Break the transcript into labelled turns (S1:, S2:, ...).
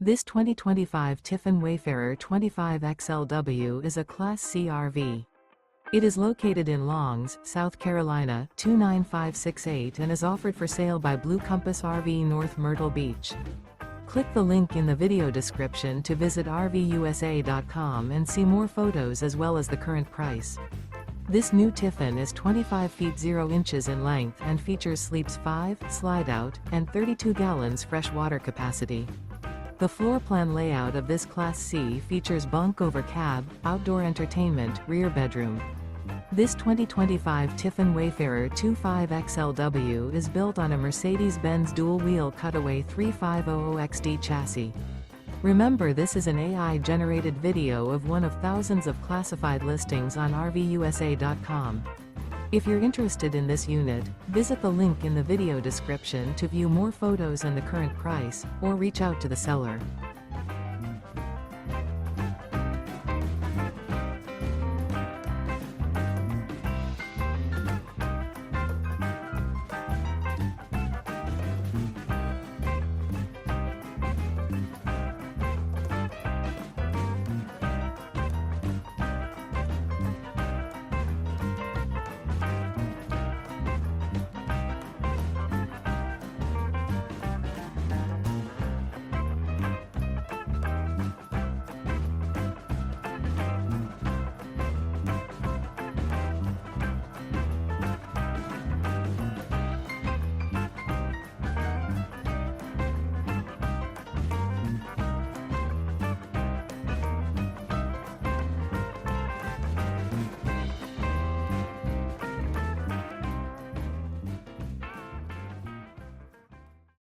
S1: This 2025 Tiffin Wayfarer 25XLW is a Class C RV. It is located in Longs, South Carolina 29568 and is offered for sale by Blue Compass RV North Myrtle Beach. Click the link in the video description to visit RVUSA.com and see more photos as well as the current price. This new Tiffin is 25 feet 0 inches in length and features sleeps 5, slide-out, and 32 gallons fresh water capacity. The floor plan layout of this Class C features bunk over cab, outdoor entertainment, rear bedroom. This 2025 Tiffin Wayfarer 25XLW is built on a Mercedes-Benz Dual Wheel Cutaway 3500XD chassis. Remember, this is an AI-generated video of one of thousands of classified listings on RVUSA.com. If you're interested in this unit, visit the link in the video description to view more photos and the current price, or reach out to the seller.